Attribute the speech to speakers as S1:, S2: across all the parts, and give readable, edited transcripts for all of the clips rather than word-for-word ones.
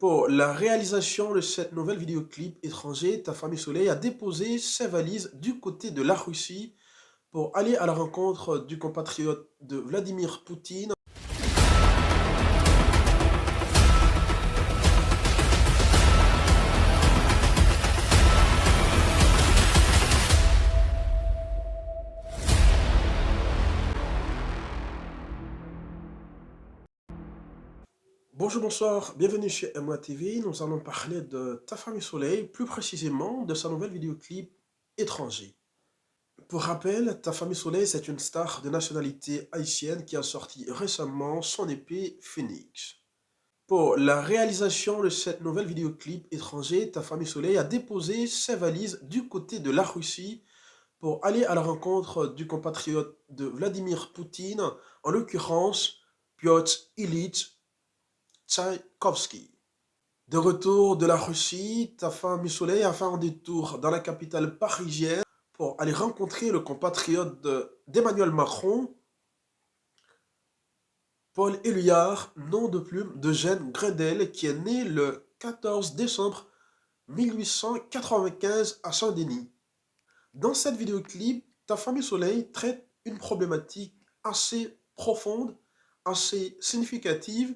S1: Pour la réalisation de cette nouvelle vidéoclip étranger, ta famille Soleil a déposé ses valises du côté de la Russie pour aller à la rencontre du compatriote de Vladimir Poutine. Bonjour, bonsoir, bienvenue chez MOA TV. Nous allons parler de Ta famille Soleil, plus précisément de sa nouvelle vidéoclip étranger. Pour rappel, Ta famille Soleil, c'est une star de nationalité haïtienne qui a sorti récemment son épée Phoenix. Pour la réalisation de cette nouvelle vidéoclip étranger, Ta famille Soleil a déposé ses valises du côté de la Russie pour aller à la rencontre du compatriote de Vladimir Poutine, en l'occurrence Piotr Ilyich Tchaïkovski. De retour de la Russie, Ta famille Soleil a fait un détour dans la capitale parisienne pour aller rencontrer le compatriote d'Emmanuel Macron, Paul Éluard, nom de plume d'Eugène Gredel, qui est né le 14 décembre 1895 à Saint-Denis. Dans cette vidéoclip, Ta famille Soleil traite une problématique assez profonde, assez significative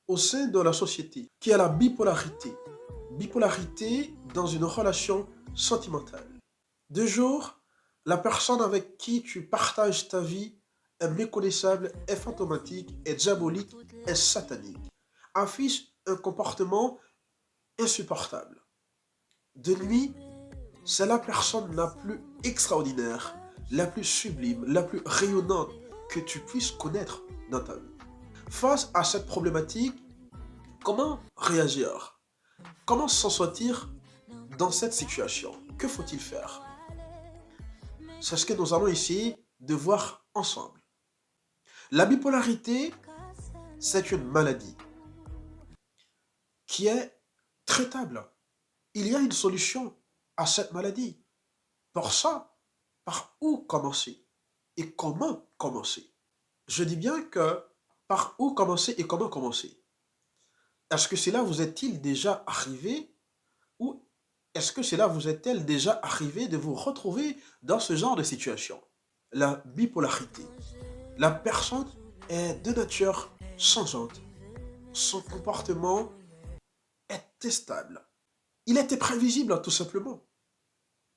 S1: au sein de la société, qui est la bipolarité. Bipolarité dans une relation sentimentale. De jour, la personne avec qui tu partages ta vie est méconnaissable, est fantomatique, est diabolique, est satanique. Affiche un comportement insupportable. De nuit, c'est la personne la plus extraordinaire, la plus sublime, la plus rayonnante que tu puisses connaître dans ta vie. Face à cette problématique, comment réagir? Comment s'en sortir dans cette situation? Que faut-il faire? C'est ce que nous allons essayer de voir ensemble. La bipolarité, c'est une maladie qui est traitable. Il y a une solution à cette maladie. Pour ça, par où commencer et comment commencer? Je dis bien que par où commencer et comment commencer. Est-ce que cela vous est-il déjà arrivé ou est-ce que cela vous est-elle déjà arrivé de vous retrouver dans ce genre de situation? La bipolarité. La personne est de nature changeante. Son comportement est instable. Il est imprévisible tout simplement.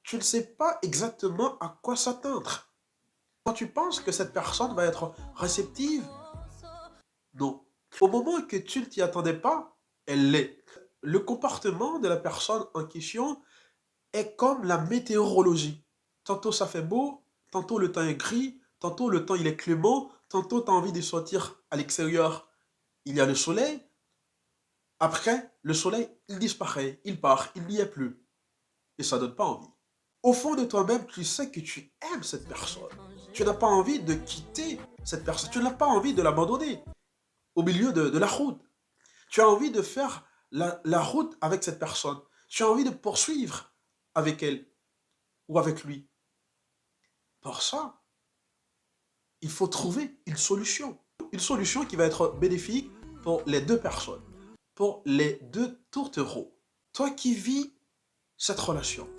S1: Tu ne sais pas exactement à quoi s'attendre. Quand tu penses que cette personne va être réceptive, non. Au moment que tu ne t'y attendais pas, elle l'est. Le comportement de la personne en question est comme la météorologie. Tantôt ça fait beau, tantôt le temps est gris, tantôt le temps il est clément, tantôt tu as envie de sortir à l'extérieur, il y a le soleil. Après, le soleil, il disparaît, il part, il n'y est plus. Et ça ne donne pas envie. Au fond de toi-même, tu sais que tu aimes cette personne. Tu n'as pas envie de quitter cette personne. Tu n'as pas envie de l'abandonner au milieu de la route. Tu as envie de faire la route avec cette personne. Tu as envie de poursuivre avec elle ou avec lui. Pour ça, il faut trouver une solution. Une solution qui va être bénéfique pour les deux personnes, pour les deux tourtereaux. Toi qui vis cette relation,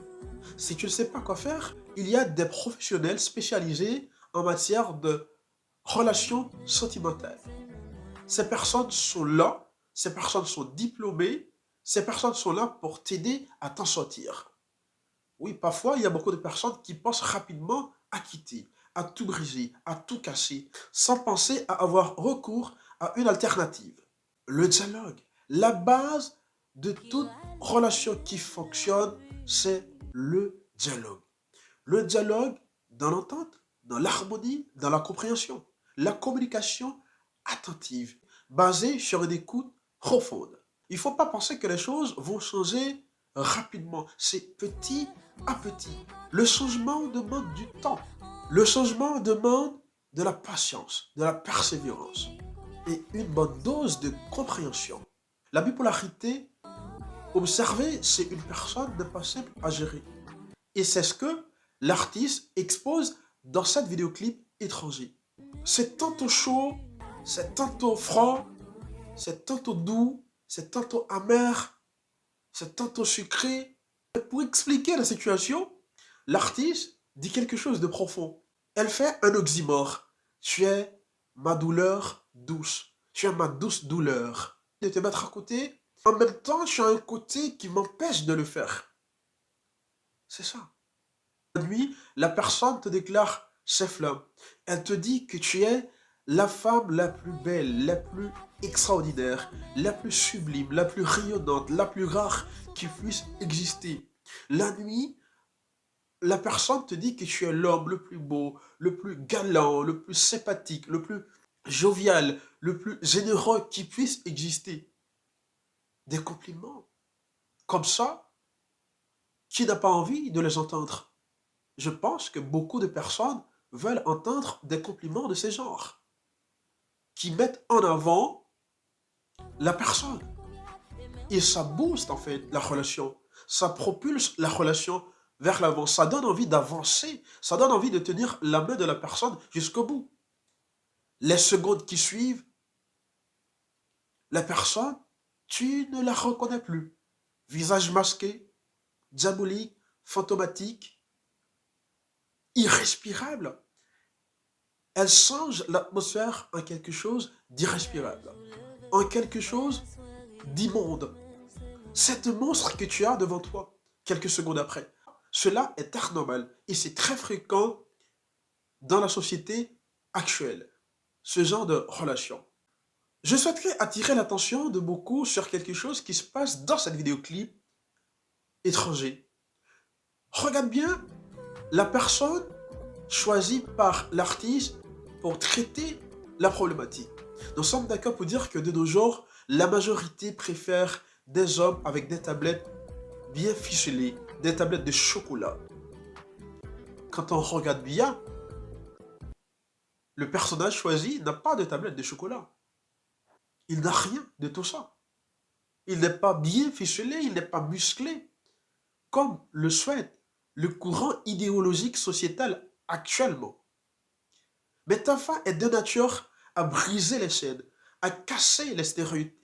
S1: si tu ne sais pas quoi faire, il y a des professionnels spécialisés en matière de relations sentimentales. Ces personnes sont là, ces personnes sont diplômées, ces personnes sont là pour t'aider à t'en sortir. Oui, parfois, il y a beaucoup de personnes qui pensent rapidement à quitter, à tout briser, à tout casser, sans penser à avoir recours à une alternative. Le dialogue, la base de toute relation qui fonctionne, c'est le dialogue. Le dialogue dans l'entente, dans l'harmonie, dans la compréhension. La communication attentive, basée sur une écoute profonde. Il ne faut pas penser que les choses vont changer rapidement. C'est petit à petit. Le changement demande du temps. Le changement demande de la patience, de la persévérance et une bonne dose de compréhension. La bipolarité, observer, c'est une personne n'est pas simple à gérer. Et c'est ce que l'artiste expose dans cette vidéoclip étranger. C'est tantôt chaud, c'est tantôt froid, c'est tantôt doux, c'est tantôt amer, c'est tantôt sucré. Et pour expliquer la situation, l'artiste dit quelque chose de profond. Elle fait un oxymore. Tu es ma douleur douce. Tu es ma douce douleur. De te mettre à côté, en même temps, tu as un côté qui m'empêche de le faire. C'est ça. La nuit, la personne te déclare ses flammes. Elle te dit que tu es la femme la plus belle, la plus extraordinaire, la plus sublime, la plus rayonnante, la plus rare qui puisse exister. La nuit, la personne te dit que tu es l'homme le plus beau, le plus galant, le plus sympathique, le plus jovial, le plus généreux qui puisse exister. Des compliments. Comme ça, qui n'a pas envie de les entendre? Je pense que beaucoup de personnes veulent entendre des compliments de ce genre, qui mettent en avant la personne. Et ça booste en fait la relation. Ça propulse la relation vers l'avant. Ça donne envie d'avancer. Ça donne envie de tenir la main de la personne jusqu'au bout. Les secondes qui suivent, la personne, tu ne la reconnais plus. Visage masqué, diabolique, fantomatique, irrespirable. Elle change l'atmosphère en quelque chose d'irrespirable, en quelque chose d'immonde. Cet monstre que tu as devant toi, quelques secondes après, cela est anormal et c'est très fréquent dans la société actuelle, ce genre de relation. Je souhaiterais attirer l'attention de beaucoup sur quelque chose qui se passe dans cette vidéoclip étranger. Regarde bien la personne choisie par l'artiste pour traiter la problématique. Nous sommes d'accord pour dire que de nos jours, la majorité préfère des hommes avec des tablettes bien ficelées, des tablettes de chocolat. Quand on regarde bien, le personnage choisi n'a pas de tablette de chocolat. Il n'a rien de tout ça. Il n'est pas bien ficelé, il n'est pas musclé, comme le souhaite le courant idéologique sociétal actuellement. Mais Tafa est de nature à briser les chaînes, à casser les stéréotypes,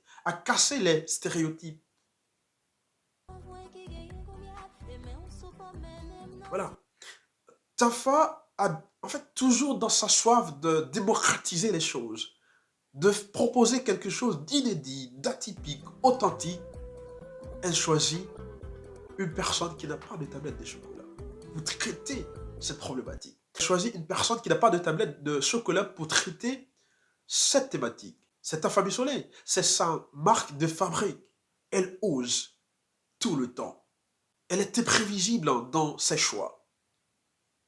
S1: Voilà. Tafa a en fait toujours dans sa soif de démocratiser les choses, de proposer quelque chose d'inédit, d'atypique, authentique. Elle choisit une personne qui n'a pas de tablette de chocolat pour traiter cette problématique. Elle choisit une personne qui n'a pas de tablette de chocolat pour traiter cette thématique. C'est Tafa Soleil, c'est sa marque de fabrique. Elle ose tout le temps. Elle est imprévisible dans ses choix.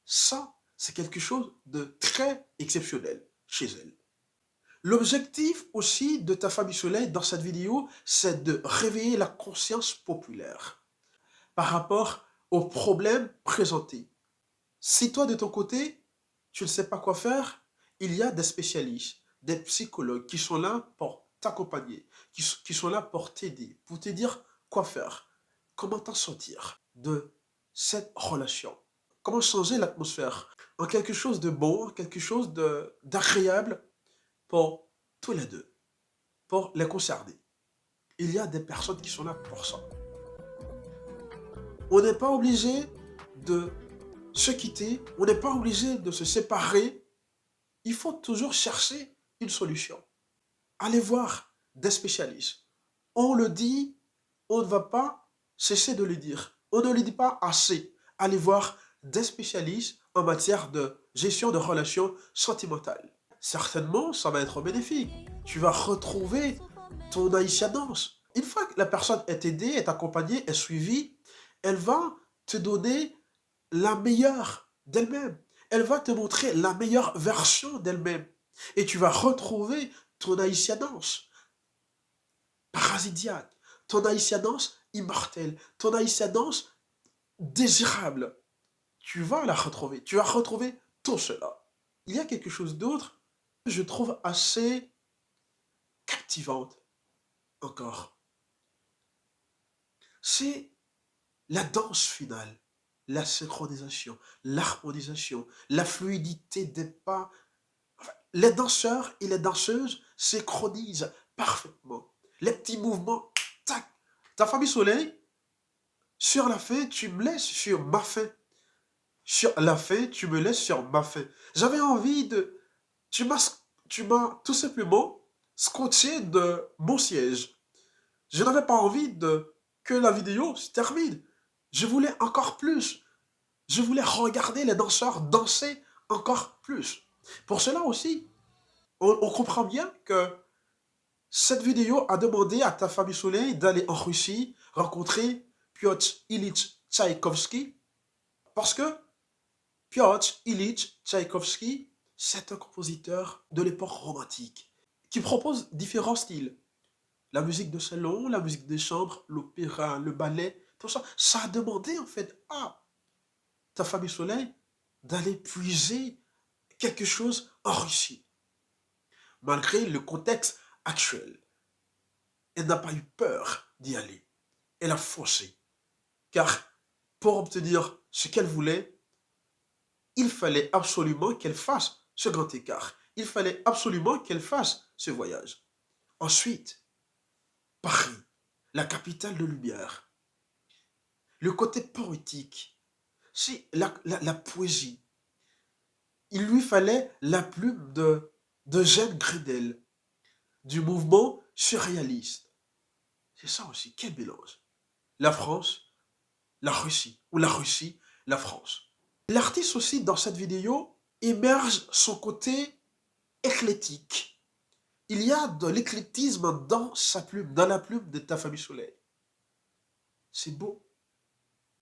S1: Ça, c'est quelque chose de très exceptionnel chez elle. L'objectif aussi de Tafa Soleil dans cette vidéo, c'est de réveiller la conscience populaire par rapport aux problèmes présentés. Si toi, de ton côté, tu ne sais pas quoi faire, il y a des spécialistes, des psychologues qui sont là pour t'accompagner, qui sont là pour t'aider, pour te dire quoi faire, comment t'en sortir de cette relation, comment changer l'atmosphère en quelque chose de bon, quelque chose d'agréable pour tous les deux, pour les concernés. Il y a des personnes qui sont là pour ça. On n'est pas obligé de se quitter, on n'est pas obligé de se séparer. Il faut toujours chercher une solution. Allez voir des spécialistes. On le dit, on ne va pas cesser de le dire. On ne le dit pas assez. Allez voir des spécialistes en matière de gestion de relations sentimentales. Certainement, ça va être bénéfique. Tu vas retrouver ton haïtianance. Une fois que la personne est aidée, est accompagnée, est suivie, elle va te donner la meilleure d'elle-même. Elle va te montrer la meilleure version d'elle-même. Et tu vas retrouver ton haïtianance parasitiaque, ton haïtianance immortelle, ton haïtianance désirable. Tu vas la retrouver. Tu vas retrouver tout cela. Il y a quelque chose d'autre que je trouve assez captivante encore. C'est la danse finale, la synchronisation, l'harmonisation, la fluidité des pas. Enfin, les danseurs et les danseuses synchronisent parfaitement. Les petits mouvements Ta famille Soleil, sur la fin, tu me laisses sur ma faim. Sur la fin, tu me laisses sur ma faim. J'avais envie de... Tu m'as tout simplement scotché de mon siège. Je n'avais pas envie de que la vidéo se termine. Je voulais encore plus. Je voulais regarder les danseurs danser encore plus. Pour cela aussi, on comprend bien que cette vidéo a demandé à ta famille Soleil d'aller en Russie rencontrer Piotr Ilyich Tchaïkovski parce que Piotr Ilyich Tchaïkovski, c'est un compositeur de l'époque romantique qui propose différents styles. La musique de salon, la musique de chambre, l'opéra, le ballet, tout ça. Ça a demandé en fait à ta famille Soleil d'aller puiser quelque chose en Russie. Malgré le contexte actuel, elle n'a pas eu peur d'y aller. Elle a foncé. Car pour obtenir ce qu'elle voulait, il fallait absolument qu'elle fasse ce grand écart. Il fallait absolument qu'elle fasse ce voyage. Ensuite, Paris, la capitale de lumière. Le côté poétique, c'est la poésie. Il lui fallait la plume de Jeanne Gredel, du mouvement surréaliste. C'est ça aussi, quel mélange. La France, la Russie, ou la Russie, la France. L'artiste aussi, dans cette vidéo, émerge son côté éclectique. Il y a de l'éclectisme dans sa plume, dans la plume de ta famille Soleil. C'est beau.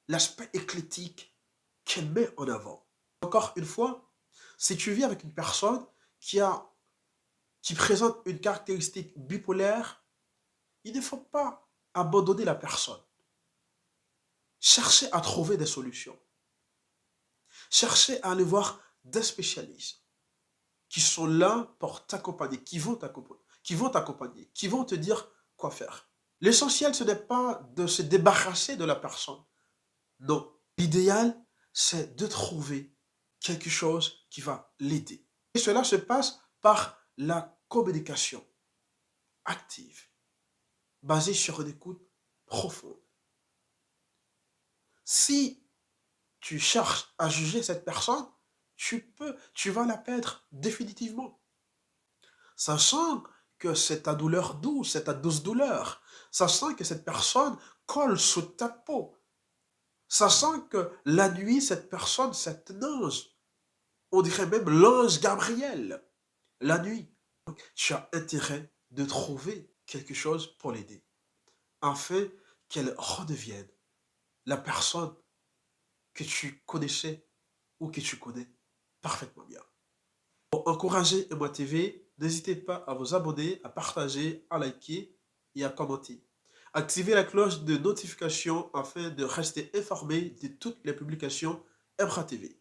S1: L'aspect éclectique qu'elle met en avant. Encore une fois, si tu vis avec une personne qui présente une caractéristique bipolaire, il ne faut pas abandonner la personne. Cherchez à trouver des solutions. Cherchez à aller voir des spécialistes qui sont là pour t'accompagner, qui vont t'accompagner, qui vont te dire quoi faire. L'essentiel, ce n'est pas de se débarrasser de la personne. Non. L'idéal, c'est de trouver quelque chose qui va l'aider. Et cela se passe par la communication active, basée sur une écoute profonde. Si tu cherches à juger cette personne, tu vas la perdre définitivement. Sachant que c'est ta douleur douce, c'est ta douce douleur. Sachant que cette personne colle sous ta peau. Sachant que la nuit, cette personne, cet ange, on dirait même l'ange Gabriel, la nuit. Donc, tu as intérêt de trouver quelque chose pour l'aider, afin qu'elle redevienne la personne que tu connaissais ou que tu connais parfaitement bien. Pour encourager Emma TV, n'hésitez pas à vous abonner, à partager, à liker et à commenter. Activez la cloche de notification afin de rester informé de toutes les publications Emra TV.